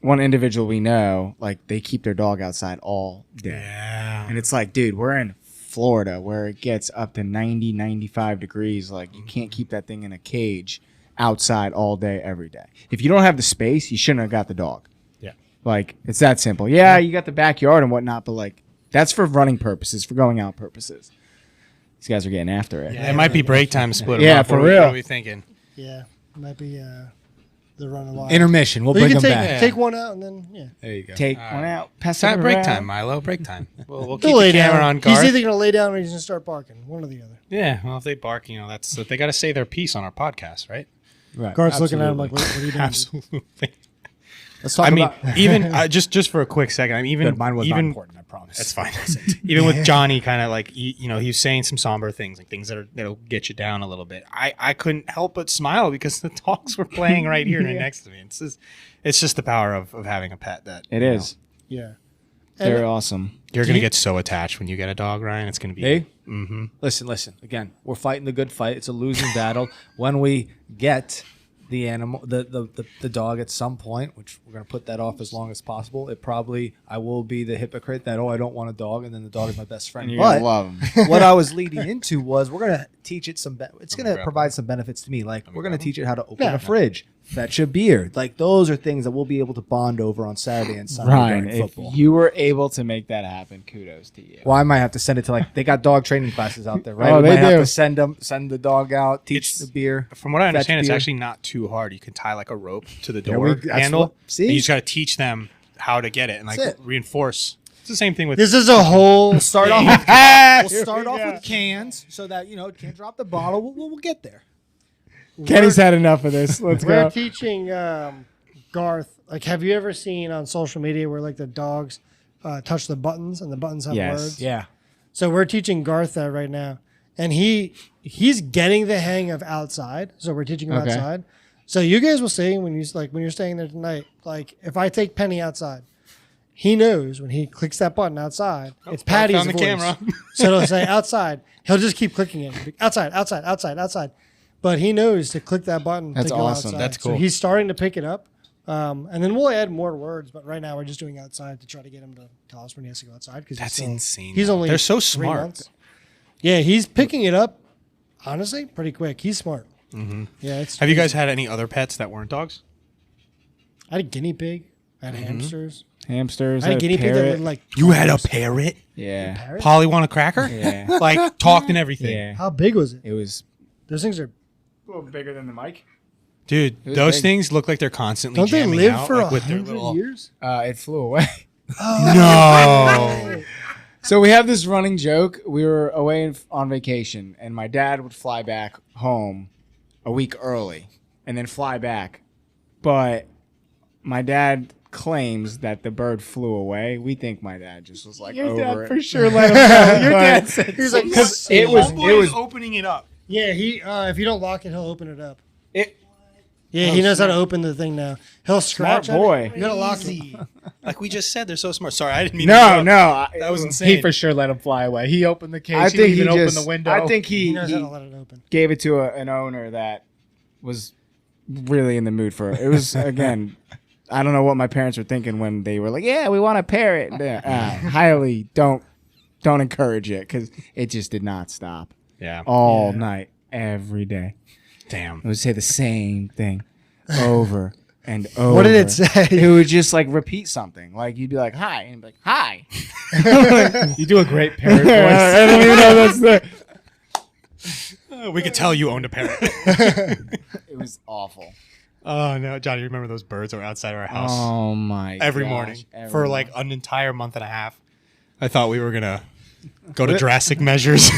one individual we know, like, they keep their dog outside all day. Yeah. And it's like, dude, we're in Florida where it gets up to 90, 95 degrees. Like, you can't keep that thing in a cage outside all day, every day. If you don't have the space, you shouldn't have got the dog. Yeah. Like, it's that simple. Yeah, you got the backyard and whatnot, but, like, that's for running purposes, for going out purposes. These guys are getting after it. Yeah, it might be break time to split them Yeah, up. for What real. are we thinking? Yeah, it might be the run along. Intermission. We'll But you bring can them take back. take one out and then yeah. There you go. Take one out. Pass Time it break around. time, Milo. Break time. We'll He'll keep lay the camera down. on Garth. He's either gonna lay down or he's gonna start barking. One or the other. Yeah, well, if they bark, you know, that's they got to say their piece on our podcast, right? Right. Guard's looking at him Absolutely. like, what are you doing? Absolutely. Let's talk I mean, about. even just for a quick second, I mean, even Good, mine was not even important. I promise. that's fine. Even with Johnny, kind of like you know, he was saying some somber things, like things that'll get you down a little bit. I couldn't help but smile because the dogs were playing right here next to me. It's just the power of having a pet that It is. Yeah. They're And awesome. You're gonna get so attached when you get a dog, Ryan. It's gonna be. Hey, Mm-hmm. listen. Again, we're fighting the good fight. It's a losing battle. When we get the animal, the dog at some point, which we're gonna put that off as long as possible. I will be the hypocrite that I don't want a dog, and then the dog is my best friend. And you're going to But love them. what I was leading into was we're gonna teach it it's gonna grab provide some benefits to me. Like we're gonna grab teach it how to open Yeah. a fridge, fetch a beer. Like those are things that we'll be able to bond over on Saturday and Sunday Ryan, during if football. you were able to make that happen, kudos to you. Well, I might have to send it to they got dog training classes out there, right? Oh, we they might have do. to send the dog out, teach It's- the beer. From what I fetch understand, it's beer. actually not too hard. You can tie like a rope to the There door that's handle. what- see? And you just got to teach them how to get it and like That's it. reinforce. It's the same thing with this is a whole Start off. With, we'll start off with cans so that it can't drop the bottle. We'll get there. Kenny's had enough of this. Let's We're go. teaching Garth. Like, have you ever seen on social media where like the dogs touch the buttons and the buttons have Yes. words? Yeah. So we're teaching Garth that right now, and he's getting the hang of outside. So we're teaching him Okay. outside. So you guys will see when you're staying there tonight. Like if I take Penny outside, he knows when he clicks that button outside, it's Patty's found the voice. camera. So it'll say outside. He'll just keep clicking it. Outside, outside, outside, outside. But he knows to click that button That's to go awesome. outside. That's So cool. he's starting to pick it up. And then we'll add more words. But right now we're just doing outside to try to get him to tell us when he has to go outside. Because That's insane. He's though. only They're so 3 smart. months. Yeah, he's picking it up. Honestly, pretty quick. He's smart. Mm-hmm. Yeah, it's. Have you guys had any other pets that weren't dogs? I had a guinea pig. I had Mm-hmm. hamsters. Hamsters. I had a guinea pig that parrot. looked like. You had a parrot. Yeah. Parrot? Polly want a cracker? Yeah. Like talked and everything. Yeah. How big was it? It was Those things are. a little bigger than the mic. Dude, was those big. things look like they're constantly Don't they jamming live out, for like, with their 100 little. years? It flew away. No. So we have this running joke. We were away on vacation, and my dad would fly back home a week early and then fly back. But my dad claims that the bird flew away. We think my dad just was like over it. sure let him go. Your dad said He was like, because it was opening it up. Yeah, he. If you don't lock it, he'll open it up. it. Yeah, he knows how to open the thing now. He'll scratch Smart at boy. it. You gotta lock it. Like we just said, they're so smart. Sorry, I didn't mean. No, to no, That was he insane. He for sure let him fly away. He opened the cage. I think he even opened just. the window. I think He he knows how to let it open. gave it to an owner that was really in the mood for it. It was again. I don't know what my parents were thinking when they were like, "Yeah, we want a parrot." Highly don't encourage it because it just did not stop Yeah. all night, every day. Damn. It would say the same thing over and over. What did it say? It would just like repeat something. Like you'd be like, "Hi," and you'd be like, "Hi." you do a great parrot voice. I don't even know that's the. We could tell you owned a parrot. It was awful. Oh no, Johnny! You remember those birds that were outside our house Oh my! every gosh, morning every for like morning. an entire month and a half? I thought we were gonna go to drastic measures.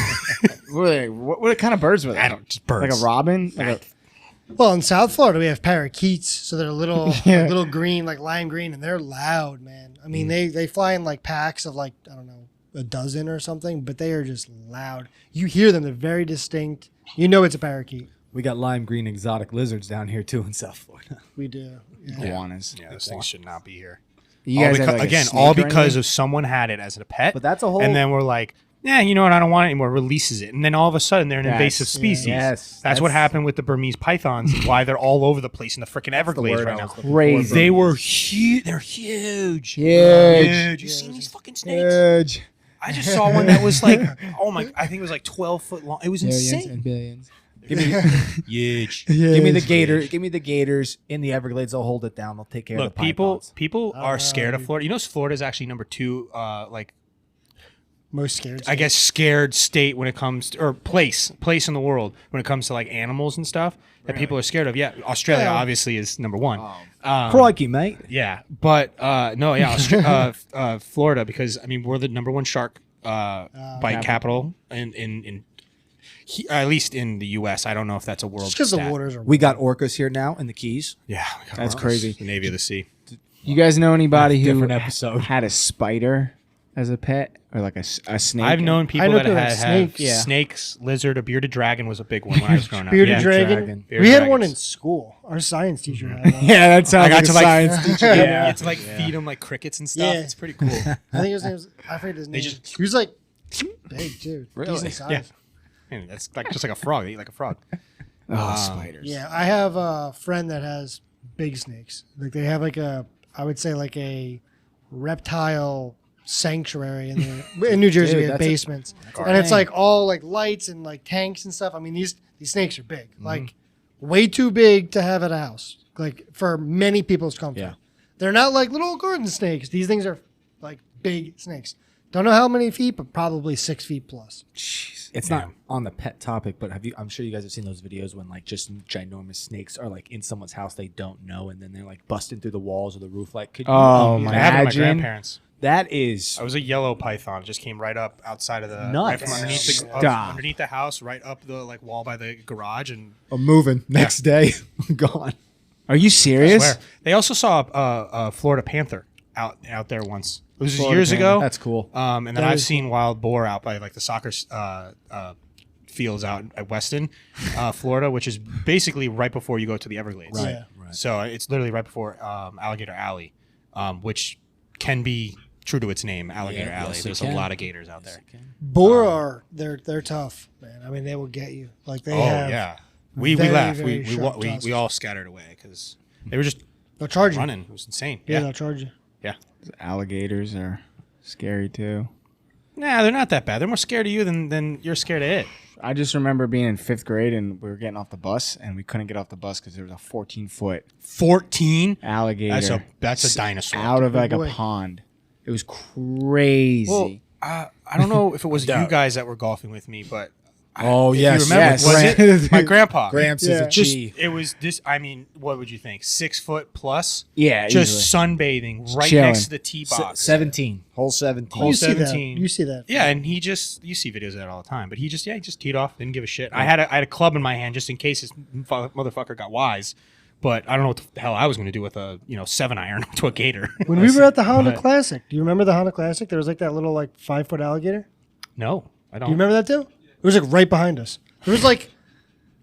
What kind of birds were they? I don't just birds. Like a robin? Like Well, in South Florida, we have parakeets, so they're little, Yeah. little green, like lime green, and they're loud, man. I mean, they fly in like packs of like, I don't know, a dozen or something, but they are just loud. You hear them; they're very distinct. You know it's a parakeet. We got lime green exotic lizards down here too in South Florida. We do. Yeah. Iguanas. Yeah, those things should not be here. You All guys because, have, like, a again, snake all or because anything? of someone had it as a pet. But that's a whole. And then we're like, yeah, you know what? I don't want it anymore. Releases it, and then all of a sudden they're an invasive That's- species. Yes, that's what that's- happened with the Burmese pythons. And why they're all over the place in the freaking Everglades right now. Crazy. They were huge. They're huge. Huge. You seen these fucking snakes? I just saw one that was like, oh my! I think it was like 12 foot long. It was insane. billions. Give me, Huge. give me the gator. Give me the gators in the Everglades. They'll hold it down. They'll take care Look, of the pythons. people are scared of Florida. You know, Florida is actually number 2. Like Most scared. I guess scared state when it comes to, or place in the world when it comes to like animals and stuff that people are scared of. Yeah, Australia Yeah. obviously is number 1. Crikey, mate. Yeah, but no, yeah, Florida, because I mean we're the number 1 shark bite capital in at least in the U.S. I don't know if that's a world. Just because the stat. waters are. We got orcas here now in the Keys. Yeah, we got That's orcas. crazy. The Navy of the Sea. You guys know anybody who Different episode. had a spider as a pet or like a snake? I've known people know that people had, that have snakes. Yeah. snakes, lizard, a bearded dragon was a big one when I was growing up. Bearded Yeah. dragon. Bearded We had one in dragons. school. Our science teacher had one. Yeah, that sounds I got like to a like science teacher. You Yeah. get to like feed them like crickets and stuff. Yeah. It's pretty cool. I think his name was. I forget his name. just- He was like big, dude. Really? Decent size. Yeah. Man, that's like just like a frog. They eat like a frog. Oh, spiders. Yeah, I have a friend that has big snakes. Like they have like a, I would say like a reptile sanctuary in New Jersey. Dude, We have that's a- basements, and it's like all like lights and like tanks and stuff. I mean, these snakes are big, like way too big to have at a house. Like for many people's comfort. Yeah. They're not like little garden snakes. These things are like big snakes. Don't know how many feet, but probably 6 feet plus. It's not on the pet topic, but have you? I'm sure you guys have seen those videos when like just ginormous snakes are like in someone's house they don't know, and then they're like busting through the walls or the roof. Like, could you? Oh, I had it with my Imagine. grandparents. That is I was a yellow python. It just came right up outside of the right Nuts. from underneath the Stop. underneath the house, right up the like wall by the garage, and moving. Next day, gone. Are you serious? swear. They also saw a Florida panther out there once. It was Florida years panther. ago. That's cool. And then I've seen wild boar out by like the soccer fields out at Weston, Florida, which is basically right before you go to the Everglades. Right. Right. So it's literally right before Alligator Alley, which can be true to its name, Alligator Yeah, Alley. yes, it There's a can. lot of gators out there. Boar are they're tough, man. I mean, they will get you. Like they Oh have. yeah, we very, laughed. very We sharp tusks. we all scattered away because they were just They'll charge you. running. It was insane. Yeah, Yeah, they'll charge you. yeah. Alligators are scary too. Nah, they're not that bad. They're more scared of you than you're scared of it. I just remember being in 5th grade and we were getting off the bus and we couldn't get off the bus because there was a 14-foot 14. alligator That's a dinosaur. out of like boy. a pond. It was crazy. Well, I don't know if it was you guys that were golfing with me, but Oh if yes, you remember, yes. was it my grandpa? Gramps Yeah. is a Just G. it was this. I mean, what would you think? 6 foot plus, yeah, just sunbathing right Chilling. next to the tee box. 17, whole 17. Whole You see that. 17. You see that. Yeah, and you see videos of that all the time. But he just teed off, didn't give a shit. I had a club in my hand just in case this motherfucker got wise. But I don't know what the hell I was going to do with a 7-iron to a gator. When we were at the Honda But- Classic, do you remember the Honda Classic? There was like that little like 5-foot alligator. No, I don't. Do you remember that too? It was like right behind us. There was like,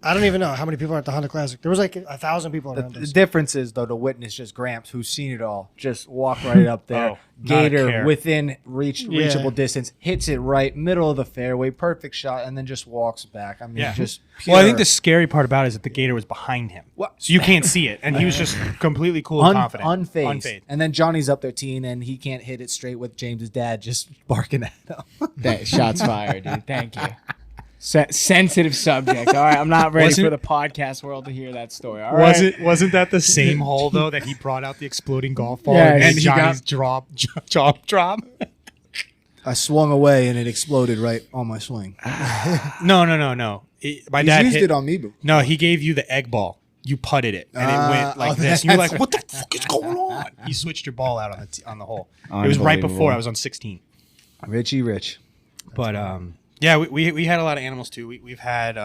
I don't even know how many people are at the Honda Classic. There was like 1,000 people around The us. difference is though to witness just Gramps, who's seen it all, just walk right up there. Oh, not a Gator care. within reachable distance, hits it right middle of the fairway, perfect shot, and then just walks back. I mean, Yeah. just Well, I think pure- the scary part about it is that the gator was behind him, What? so you can't see it, and he was just completely cool and confident, unfazed. And then Johnny's up there teeing, and he can't hit it straight with James's dad just barking at him. That shots fired, dude. Thank you. Sensitive subject. All right, I'm not ready Wasn't- for the podcast world to hear that story. All right. Wasn't that the same hole though that he brought out the exploding golf ball Yeah, and and he Johnny's drop? I swung away, and it exploded right on my swing. No. My He's dad used hit, it on me, boo. No, he gave you the egg ball. You putted it, and it went like this. And you're like, "What the fuck is going on?" He switched your ball out on the hole. It was right before I was on 16. Richie Rich. But yeah, we had a lot of animals too. We've had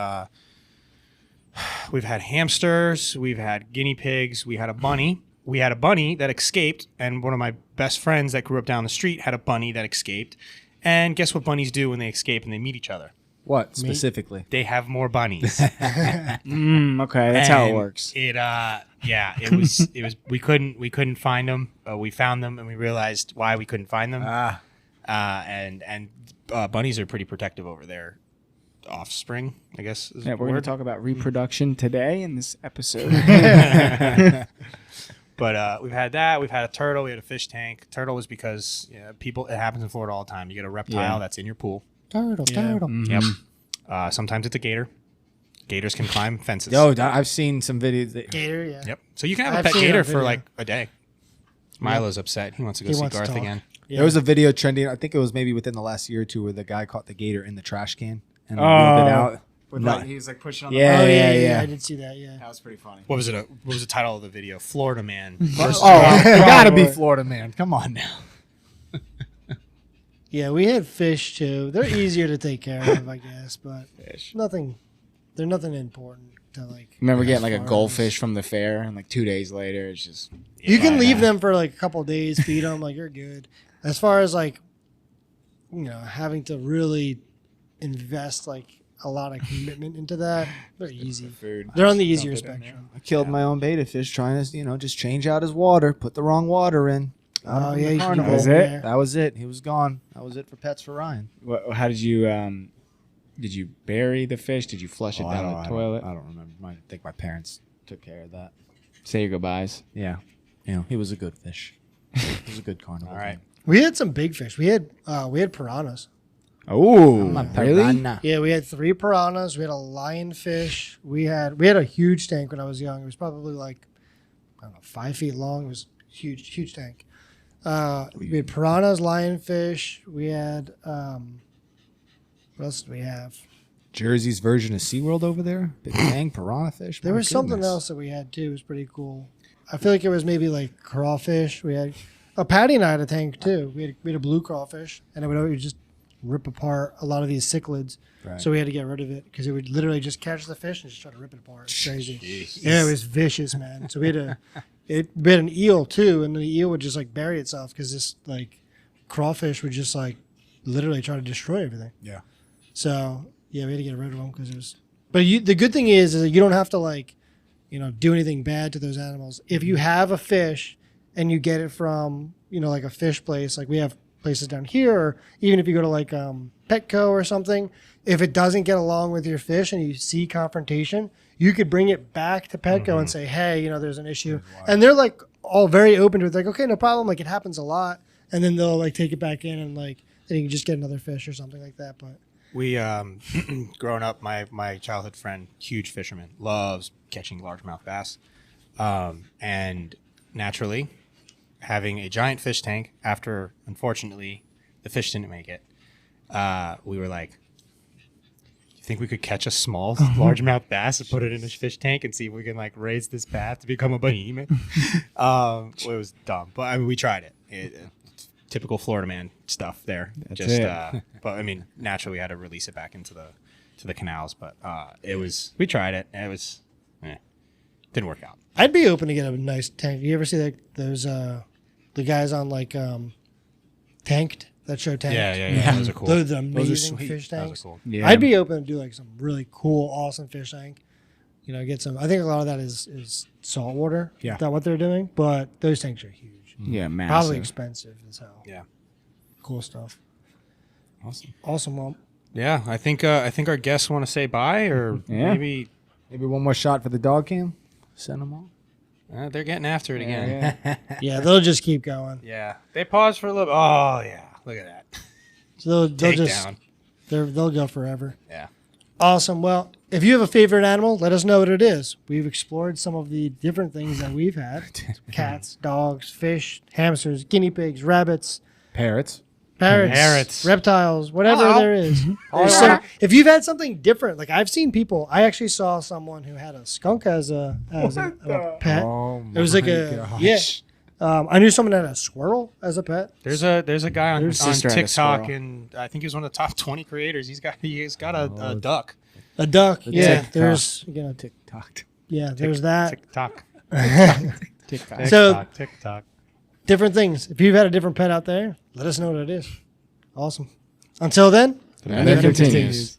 We've had hamsters. We've had guinea pigs. We had a bunny. We had a bunny that escaped, and one of my best friends that grew up down the street had a bunny that escaped. And guess what bunnies do when they escape and they meet each other? What specifically? They have more bunnies. Okay, that's how it works. It it was we couldn't find them. We found them and we realized why we couldn't find them. And bunnies are pretty protective over their offspring, I guess. Is Yeah, we're going to talk about reproduction today in this episode. But we've had that. We've had a turtle. We had a fish tank. Turtle was because it happens in Florida all the time. You get a reptile that's in your pool. Turtle. Yep. Sometimes it's a gator. Gators can climb fences. Yo, I've seen some videos. Gator, yeah. Yep. So you can have I've a pet seen gator that for video. like a day. Milo's upset. He wants to go He see wants to Garth talk. again. Yeah. There was a video trending. I think it was maybe within the last year or two where the guy caught the gator in the trash can and then wheeled it out. He was like pushing on Yeah. Oh, yeah. I did see that, yeah. That was pretty funny. What was it? What was the title of the video? Florida Man. Oh, it gotta be Florida man. Come on now. Yeah, we had fish too. They're easier to take care of, I guess, but they're nothing important to like. Remember getting like a farms. goldfish from the fair, and like 2 days later, it's just You can leave them for like a couple of days, feed them, like you're good. As far as like, having to really invest like a lot of commitment into that, they're easy. food. They're on the easier spectrum. I killed my own beta fish trying to, just change out his water, put the wrong water in. Oh yeah, the you can carnival. go That's over it? there. That was it. He was gone. That was it for Pets for Ryan. How did you bury the fish? Did you flush it down the toilet? I don't remember. I think my parents took care of that. Say your goodbyes. Yeah. He was a good fish. He was a good carnival. All right. We had some big fish. We had piranhas. Oh, really? Piranha. Yeah, we had 3 piranhas. We had a lionfish. We had a huge tank when I was young. It was probably like 5 feet long. It was huge tank. We had piranhas, lionfish. We had what else did we have? Jersey's version of SeaWorld over there. Big Bang, piranha fish. There My was something goodness. else that we had too. It was pretty cool. I feel like it was maybe like crawfish. We had Patty and I had a tank too. We had a blue crawfish, and it would always just rip apart a lot of these cichlids. Right. So we had to get rid of it because it would literally just catch the fish and just try to rip it apart. It's crazy. Yeah, it was vicious, man. So we had an eel too, and the eel would just like bury itself because this like crawfish would just like literally try to destroy everything. Yeah. So yeah, we had to get rid of them because it was. But the good thing is that you don't have to like, do anything bad to those animals. If you have a fish and you get it from like a fish place, like we have places down here, or even if you go to like Petco or something, if it doesn't get along with your fish and you see confrontation, you could bring it back to Petco and say, hey, there's an issue, and they're like all very open to it. Like, okay, no problem. Like it happens a lot, and then they'll like take it back in and like then you can just get another fish or something like that. But We, growing up, my childhood friend, huge fisherman, loves catching largemouth bass. And naturally, having a giant fish tank after, unfortunately, the fish didn't make it, we were like, you think we could catch a small largemouth bass and put it in a fish tank and see if we can like raise this bass to become a behemoth? It was dumb, but I mean, we tried it. Typical Florida man stuff there. But I mean, naturally, we had to release it back into the canals. But we tried it. And it was, didn't work out. I'd be open to get a nice tank. You ever see like those the guys on like Tanked that show Tanked? Yeah. Those are cool. Those are amazing sweet. fish Those tanks. are cool. Yeah. I'd be open to do like some really cool, awesome fish tank. Get some. I think a lot of that is salt water. Yeah. That what they're doing, but those tanks are huge. Yeah, massive. Probably expensive as hell. Yeah. Cool stuff. Awesome. Awesome. Well, Yeah, I think our guests want to say bye, or Yeah. maybe Maybe one more shot for the dog cam. Send them all. they're getting after it again. yeah, they'll just keep going. Yeah, they paused for a little. Oh yeah, look at that So they'll just takedown. they'll go forever. Yeah. Awesome. Well, if you have a favorite animal, let us know what it is. We've explored some of the different things that we've had: cats, dogs, fish, hamsters, guinea pigs, rabbits, Parrots. parrots, reptiles, whatever Hello. there is. There's if you've had something different, like I've seen people. I actually saw someone who had a skunk as a pet. Oh It was like I knew someone that had a squirrel as a pet. There's a guy on sister had a TikTok, squirrel. and I think he's one of the top 20 creators. He's got a duck. A duck. Yeah. tick-tock. There's TikTok. there's that. TikTok. TikTok. So TikTok. different things. If you've had a different pet out there, let us know what it is. Awesome. Until then. And it continues.